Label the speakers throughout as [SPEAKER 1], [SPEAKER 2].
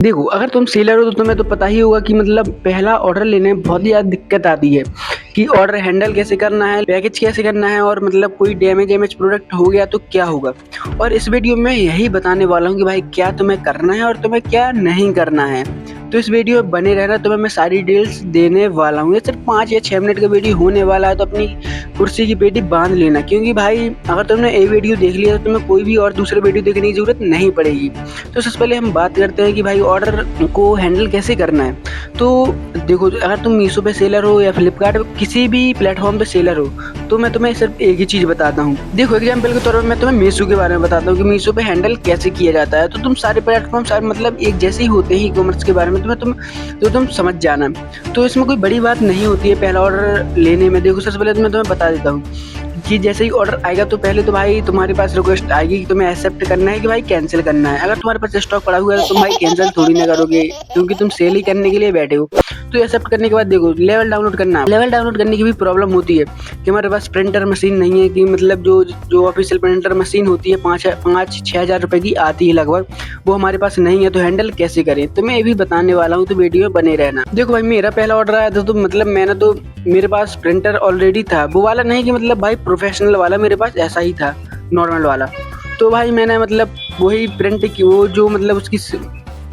[SPEAKER 1] देखो, अगर तुम सेलर हो तो तुम्हें तो पता ही होगा कि मतलब पहला ऑर्डर लेने में बहुत ही ज़्यादा दिक्कत आती है कि ऑर्डर हैंडल कैसे करना है, पैकेज कैसे करना है और मतलब कोई डैमेज प्रोडक्ट हो गया तो क्या होगा। और इस वीडियो में यही बताने वाला हूँ कि भाई क्या तुम्हें करना है और तुम्हें क्या नहीं करना है। तो इस वीडियो में बने रहना, तुम्हें मैं सारी डिटेल्स देने वाला हूँ। ये सिर्फ 5 या 6 मिनट का वीडियो होने वाला है, तो अपनी कुर्सी की पेटी बांध लेना, क्योंकि भाई अगर तुमने ये वीडियो देख लिया तो तुम्हें कोई भी और दूसरे वीडियो देखने की ज़रूरत नहीं पड़ेगी। तो सबसे पहले हम बात करते हैं कि भाई ऑर्डर को हैंडल कैसे करना है। तो देखो, अगर तुम मीशो पे सेलर हो या फ्लिपकार्ट पे किसी भी प्लेटफॉर्म पे सेलर हो तो मैं तुम्हें सिर्फ एक ही चीज़ बताता हूँ। देखो, एग्जाम्पल के तौर पर मैं तुम्हें मीशो के बारे में बताता हूँ कि मीशो पे हैंडल कैसे किया जाता है। तो तुम सारे प्लेटफॉर्म सारे मतलब एक जैसे ही होते हैं ई कॉमर्स के बारे में, तुम समझ जाना। तो इसमें कोई बड़ी बात नहीं होती है पहला ऑर्डर लेने में। देखो, सबसे पहले तो मैं तुम्हें बता देता हूँ कि जैसे ही ऑर्डर आएगा तो पहले तो भाई तुम्हारे पास रिक्वेस्ट आएगी कि तुम्हें एक्सेप्ट करना है कि भाई कैंसिल करना है। अगर तुम्हारे पास स्टॉक पड़ा हुआ है तो तुम भाई कैंसिल थोड़ी ना करोगे, क्योंकि तुम सेल ही करने के लिए बैठे हो। तो एक्सेप्ट करने के बाद देखो, लेवल डाउनलोड करना। लेवल डाउनलोड करने की भी प्रॉब्लम होती है कि हमारे पास प्रिंटर मशीन नहीं है, कि मतलब जो ऑफिशियल प्रिंटर मशीन होती है 5-6 हज़ार रुपए की आती है लगभग, वो हमारे पास नहीं है। तो हैंडल कैसे करें तो मैं ये भी बताने वाला हूँ, तो वीडियो में बने रहना। देखो भाई, मेरा पहला ऑर्डर आया था तो मतलब मेरे पास प्रिंटर ऑलरेडी था, वो वाला नहीं कि मतलब भाई प्रोफेशनल वाला, मेरे पास ऐसा ही था नॉर्मल वाला। तो भाई मैंने मतलब वही प्रिंट की, वो जो मतलब उसकी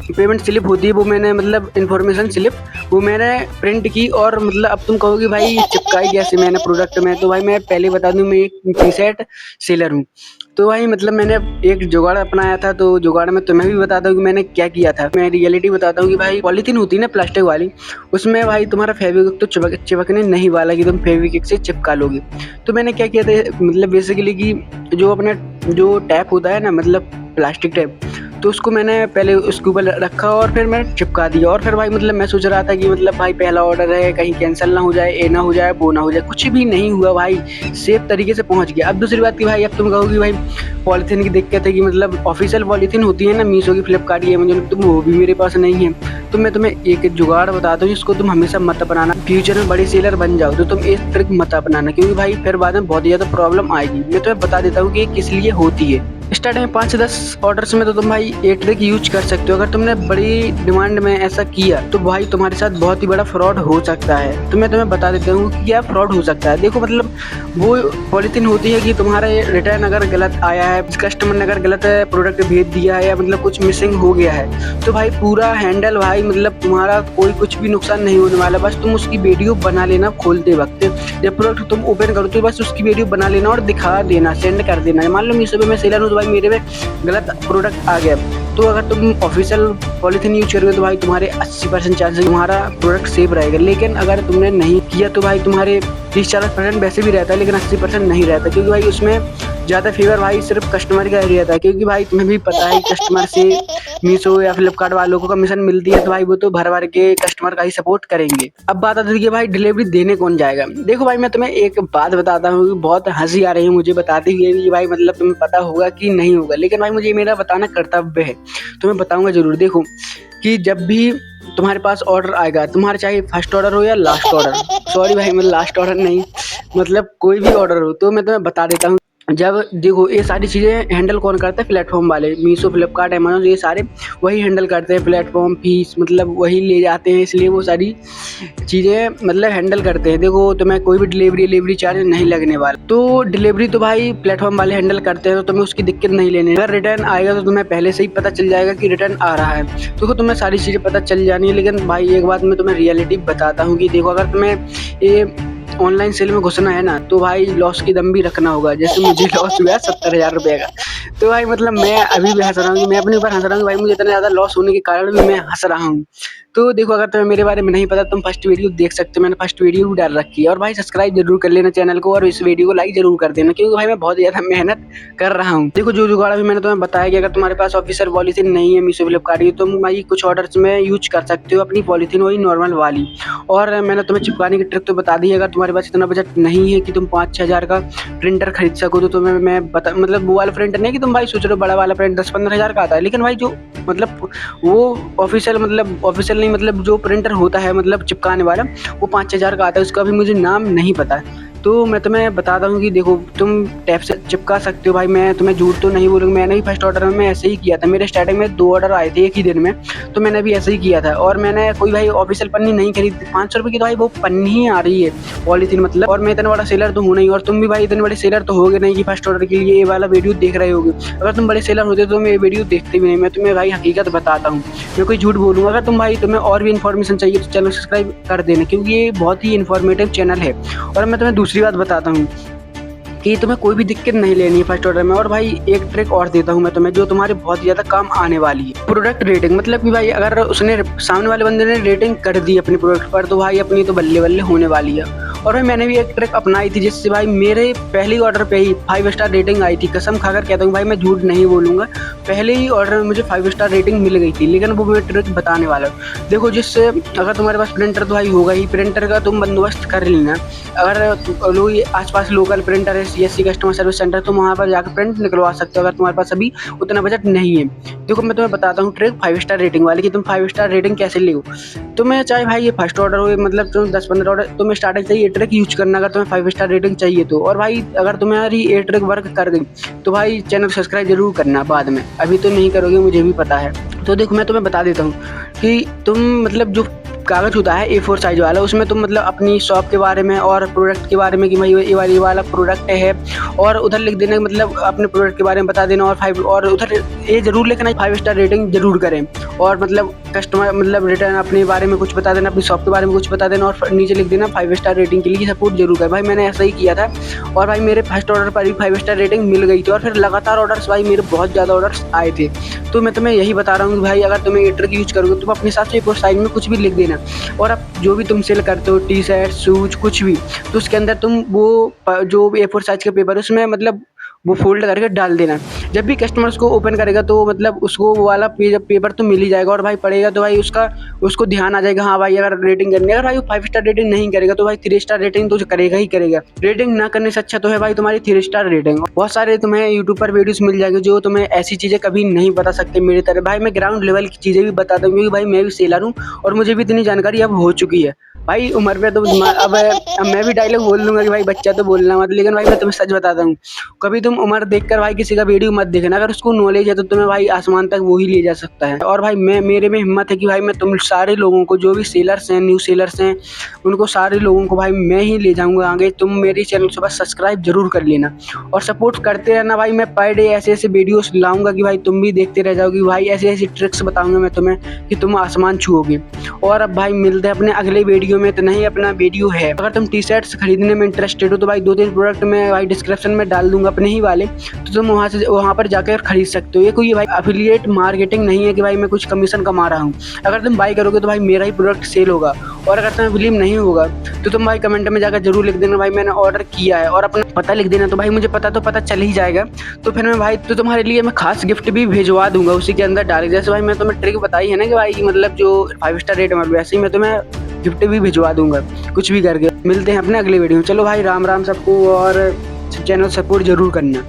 [SPEAKER 1] पेमेंट स्लिप होती है, वो मैंने मतलब इन्फॉर्मेशन स्लिप वो मैंने प्रिंट की। और मतलब अब तुम कहोगे भाई चिपकाई कैसे मैंने प्रोडक्ट में, तो भाई मैं पहले बता दूं, मैं एक टी शर्ट सेलर हूँ। तो भाई मतलब मैंने एक जुगाड़ अपनाया था, तो जुगाड़ में तुम्हें भी बताता हूँ कि मैंने क्या किया था। मैं रियलिटी बताता हूँ कि भाई पॉलीथीन होती है ना प्लास्टिक वाली, उसमें भाई तुम्हारा फेविक्विक तो चिपकने नहीं वाला कि तुम फेविक्विक से चिपका लोगे। तो मैंने क्या किया था मतलब बेसिकली कि जो अपना जो टैप होता है ना, मतलब प्लास्टिक टैप, तो उसको मैंने पहले उसके ऊपर रखा और फिर मैंने चिपका दिया। और फिर भाई मतलब मैं सोच रहा था कि मतलब भाई पहला ऑर्डर है, कहीं कैंसिल ना हो जाए, ए ना हो जाए, वो ना हो जाए। कुछ भी नहीं हुआ भाई, सेफ तरीके से पहुंच गया। अब दूसरी बात की भाई, अब तुम कहोगी भाई पॉलीथीन की दिक्कत है कि मतलब ऑफिशियल पॉलीथीन होती है ना मीशो की, फ्लिपकार्ट की, अमेजन की, तो वो भी मेरे पास नहीं है। तो मैं तुम्हें एक जुगाड़ बताता हूँ जिसको तुम हमेशा मत अपनाना। फ्यूचर में बड़ी सेलर बन जाओ तो तुम इस ट्रिक मत अपनाना, क्योंकि भाई फिर बाद में बहुत ज़्यादा प्रॉब्लम आएगी। मैं तुम्हें बता देता हूँ कि किस लिए होती है। स्टार्टिंग में 5 से 10 ऑर्डर्स में तो तुम भाई ये ट्रिक यूज कर सकते हो। अगर तुमने बड़ी डिमांड में ऐसा किया तो भाई तुम्हारे साथ बहुत ही बड़ा फ्रॉड हो सकता है। तो मैं तुम्हें बता देता हूँ कि क्या फ्रॉड हो सकता है। देखो, मतलब वो पॉलीथीन होती है कि तुम्हारा रिटर्न अगर गलत आया है, कस्टमर ने अगर गलत प्रोडक्ट भेज दिया है या मतलब कुछ मिसिंग हो गया है, तो भाई पूरा हैंडल भाई मतलब तुम्हारा कोई कुछ भी नुकसान नहीं होने वाला। बस तुम उसकी वीडियो बना लेना खोलते वक्त, जब प्रोडक्ट तुम ओपन करो तो बस उसकी वीडियो बना लेना और दिखा देना, सेंड कर देना। मान लो मीशो पे मैं सेलर हूँ तो भाई मेरे में गलत प्रोडक्ट आ गया, तो अगर तुम ऑफिशियल पॉलीथीन यूज करोगे तो भाई तुम्हारे 80% चांसेस तुम्हारा प्रोडक्ट सेफ रहेगा। लेकिन अगर तुमने नहीं किया तो भाई तुम्हारे 30-40% वैसे भी रहता है, लेकिन 80% नहीं रहता, क्योंकि भाई उसमें ज़्यादा फेवर भाई सिर्फ कस्टमर का ही रहता है। क्योंकि भाई तुम्हें भी पता है कस्टमर से मीशो या फ्लिपकार्ट वालों को कमीशन मिलती है, तो भाई वो तो भर भर के कस्टमर का ही सपोर्ट करेंगे। अब बात आती है कि भाई डिलीवरी देने कौन जाएगा। देखो भाई, मैं तुम्हें एक बात बताता हूँ कि बहुत हंसी आ रही है मुझे बताते हुए कि भाई मतलब तुम्हें पता होगा कि नहीं होगा, लेकिन भाई मुझे मेरा बताना कर्तव्य है, तो मैं बताऊंगा जरूर। देखो कि जब भी तुम्हारे पास ऑर्डर आएगा, तुम्हारा चाहे फर्स्ट ऑर्डर हो या लास्ट ऑर्डर, सॉरी भाई मैं लास्ट ऑर्डर नहीं, मतलब कोई भी ऑर्डर हो, तो मैं तुम्हें बता देता हूँ। जब देखो, ये सारी चीज़ें हैंडल कौन करता है, प्लेटफॉर्म वाले, मीशो, फ्लिपकार्ट, अमेजन, ये सारे वही हैंडल करते हैं। प्लेटफॉर्म फीस मतलब वही ले जाते हैं, इसलिए वो सारी चीज़ें मतलब हैंडल करते हैं। देखो, तुम्हें कोई भी डिलीवरी चार्ज नहीं लगने वाला, तो डिलीवरी तो भाई प्लेटफॉर्म वाले हैंडल करते हैं, तो तुम्हें उसकी दिक्कत नहीं लेनी। अगर रिटर्न आएगा तो तुम्हें पहले से ही पता चल जाएगा कि रिटर्न आ रहा है, तो तुम्हें सारी चीज़ें पता चल जानी है। लेकिन भाई एक बात मैं तुम्हें रियलिटी बताता हूँ कि देखो, अगर तुम्हें ये ऑनलाइन सेल में घुसना है ना, तो भाई लॉस की दम भी रखना होगा। जैसे मुझे लॉस हुआ 70,000 रुपये का, तो भाई मतलब मैं अभी भी हंस रहा हूँ कि मैं अपने ऊपर हंस रहा हूँ कि भाई मुझे इतना ज़्यादा लॉस होने के कारण भी मैं हंस रहा हूँ। तो देखो, अगर तुम्हें मेरे बारे में नहीं पता तुम फर्स्ट वीडियो देख सकते हो, मैंने फर्स्ट वीडियो भी डाल रखी है। और भाई सब्सक्राइब जरूर कर लेना चैनल को, और इस वीडियो को लाइक जरूर कर देना, क्योंकि भाई मैं बहुत ज़्यादा मेहनत कर रहा हूँ। देखो, जो जुगाड़ भी मैंने तुम्हें बताया कि अगर तुम्हारे पास ऑफिशियल पॉलीथीन नहीं है मीशो, फ्लिपकार्ट की, तुम भाई कुछ ऑर्डर्स में यूज कर सकते हो अपनी पॉलीथीन वही नॉर्मल वाली। और मैंने तुम्हें चिपकाने की ट्रिक तो बता दी है। अगर तुम्हारे पास इतना बजट नहीं है कि तुम 5-6 हज़ार का प्रिंटर खरीद सको, तो तुम्हें मैं बता मतलब वो वाला प्रिंटर नहीं कि तुम भाई सोच रहे हो बड़ा वाला प्रिंट 10-15 हज़ार का आता है, लेकिन भाई जो मतलब वो ऑफिशियल नहीं, मतलब जो प्रिंटर होता है मतलब चिपकाने वाला, वो 5-6 हज़ार का आता है। उसका भी मुझे नाम नहीं पता है, तो मैं तुम्हें बताता हूँ कि देखो तुम टैप से चिपका सकते हो भाई। मैं तुम्हें झूठ तो नहीं बोलूँगा, मैंने भी फर्स्ट ऑर्डर में ऐसे ही किया था। मेरे स्टार्टिंग में 2 ऑर्डर आए थे एक ही दिन में, तो मैंने भी ऐसे ही किया था। और मैंने कोई भाई ऑफिशियल पन्नी नहीं खरीदी, 500 रुपये की तो भाई वो पन्नी ही आ रही है पॉलीथीन मतलब। और मैं इतना बड़ा सेलर तो हूँ नहीं, और तुम भी भाई इतने बड़े सेलर तो होगे नहीं कि फर्स्ट ऑर्डर के लिए ये वाला वीडियो देख रहे होगे। अगर तुम बड़े सेलर होते तो तुम ये वीडियो देखते भी नहीं। मैं तुम्हें भाई हकीकत बताता हूँ, मैं कोई झूठ बोलूँगा। अगर तुम भाई तुम्हें और भी इन्फॉर्मेशन चाहिए तो चैनल सब्सक्राइब कर देना, क्योंकि ये बहुत ही इन्फॉर्मेटिव चैनल है। और मैं तुम्हें दूसरी बात बताता हूँ कि तुम्हें कोई भी दिक्कत नहीं लेनी है फर्स्ट ऑर्डर में। और भाई एक ट्रिक और देता हूँ मैं तुम्हें, जो तुम्हारे बहुत ज़्यादा काम आने वाली है। प्रोडक्ट रेटिंग, मतलब कि भाई अगर उसने सामने वाले बंदे ने रेटिंग कर दी अपने प्रोडक्ट पर, तो भाई अपनी तो बल्ले बल्ले होने वाली है। और भाई मैंने भी एक ट्रिक अपनाई थी, जिससे भाई मेरे पहले ऑर्डर पे ही 5 स्टार रेटिंग आई थी। कसम खाकर कहता हूँ भाई, मैं झूठ नहीं बोलूँगा, पहले ही ऑर्डर में मुझे 5 स्टार रेटिंग मिल गई थी। लेकिन वो मैं ट्रिक बताने वाला हूँ। देखो, जिससे अगर तुम्हारे पास प्रिंटर तो भाई होगा ही, प्रिंटर का तुम बंदोबस्त कर लेना। अगर लोग आसपास लोकल प्रिंटर है, CSC कस्टमर सर्विस सेंटर, तुम वहाँ पर जाकर प्रिंट निकलवा सकते हो अगर तुम्हारे पास अभी उतना बजट नहीं है। देखो मैं तुम्हें बताता हूँ ट्रिक 5 स्टार रेटिंग वाली, कि तुम 5 स्टार रेटिंग कैसे ले। तुम्हें चाहे भाई ये फर्स्ट ऑर्डर हो, मतलब तुम 10-15 ऑर्डर, तुम्हें स्टार्टिंग से ये ट्रिक यूज करना अगर तुम्हें 5 स्टार रेटिंग चाहिए तो। और भाई अगर तुम्हारी ये ट्रिक वर्क कर गई तो भाई चैनल सब्सक्राइब जरूर करना बाद में, अभी तो नहीं करोगे मुझे भी पता है। तो देखो मैं तुम्हें बता देता हूँ कि तुम मतलब जो कागज़ होता है A4 साइज वाला, उसमें तुम मतलब अपनी शॉप के बारे में और प्रोडक्ट के बारे में कि भाई ये वाला प्रोडक्ट है, और उधर लिख देना, मतलब अपने प्रोडक्ट के बारे में बता देना। और उधर ये जरूर लिखना 5 स्टार रेटिंग जरूर करें। और मतलब कस्टमर मतलब रिटर्न अपने बारे में कुछ बता देना, अपनी शॉप के बारे में कुछ बता देना, और नीचे लिख देना 5 स्टार रेटिंग के लिए सपोर्ट जरूर करें। भाई मैंने ऐसा ही किया था, और भाई मेरे फर्स्ट ऑर्डर पर भी 5 स्टार रेटिंग मिल गई थी। और फिर लगातार ऑर्डर्स भाई मेरे बहुत ज़्यादा ऑर्डर्स आए थे। तो मैं तुम्हें यही बता रहा हूँ कि भाई अगर तुम्हें ये ट्रिक यूज करोगे, तुम अपने हिसाब से A4 साइज में कुछ भी लिख देना। और अब जो भी तुम सेल करते हो, टी शर्ट, शूज, कुछ भी, तो उसके अंदर तुम वो जो A4 साइज का पेपर है उसमें मतलब वो फोल्ड करके डाल देना। जब भी कस्टमर उसको ओपन करेगा तो मतलब उसको वो वाला पेपर तो मिल ही जाएगा। और भाई पढ़ेगा तो भाई उसको ध्यान आ जाएगा, हाँ भाई अगर रेटिंग करनी है। अगर भाई वो 5 स्टार रेटिंग नहीं करेगा तो भाई 3 स्टार रेटिंग तो करेगा ही करेगा। रेटिंग ना करने से अच्छा तो है भाई तुम्हारी 3 स्टार रेटिंग। बहुत सारे तुम्हें यूट्यूब पर वीडियोस मिल जाएंगे जो तुम्हें ऐसी चीज़ें कभी नहीं बता सकते मेरी तरह। भाई मैं ग्राउंड लेवल की चीज़ें भी बताता हूँ, क्योंकि भाई मैं भी सेलर हूँ और मुझे भी इतनी जानकारी अब हो चुकी है। भाई उम्र पे तो अब मैं भी डायलॉग बोल दूंगा कि भाई बच्चा तो बोलना मत, लेकिन भाई मैं तुम्हें सच बताता हूँ, कभी तुम उम्र देखकर भाई किसी का वीडियो मत देखना। अगर उसको नॉलेज है तो तुम्हें भाई आसमान तक वो ही ले जा सकता है। और भाई मेरे में हिम्मत है कि भाई मैं तुम सारे लोगों को, जो भी सेलर्स हैं, न्यू सेलर्स हैं, उनको सारे लोगों को भाई मैं ही ले जाऊंगा आगे। तुम मेरे चैनल को बस सब्सक्राइब जरूर कर लेना और सपोर्ट करते रहना। भाई मैं पर डे ऐसे ऐसे वीडियोस लाऊंगा कि भाई तुम भी देखते रह जाओगे। भाई ऐसी ऐसी ट्रिक्स बताऊंगा मैं तुम्हें कि तुम आसमान छुओगे। और अब भाई मिलते हैं अपने अगले वीडियो में। तो नहीं अपना वीडियो है, अगर तुम टी शर्ट्स खरीदने में इंटरेस्टेड हो तो भाई 2-3 प्रोडक्ट मैं भाई डिस्क्रिप्शन में डाल दूंगा अपने ही वाले, तो तुम वहाँ पर जाकर खरीद सकते हो। ये कोई भाई एफिलिएट मार्केटिंग नहीं है कि भाई मैं कुछ कमीशन कमा रहा हूँ। अगर तुम बाई करोगे तो भाई मेरा ही प्रोडक्ट सेल होगा। और अगर तुम्हें बिलीव नहीं होगा तो तुम भाई कमेंट में जाकर जरूर लिख देना भाई मैंने ऑर्डर किया है, और अपना पता लिख देना, तो भाई मुझे पता चल ही जाएगा। तो फिर मैं भाई तो तुम्हारे लिए मैं खास गिफ्ट भी भिजवा दूंगा उसी के अंदर डाल। जैसे भाई मैं तुम्हें ट्रिक बताई है ना कि भाई मतलब जो 5 स्टार रेट है, वैसे ही मैं तुम्हें गिफ्ट भी भिजवा दूंगा कुछ भी करके। मिलते हैं अपने अगले वीडियो में। चलो भाई राम राम सबको, और चैनल सपोर्ट जरूर करना।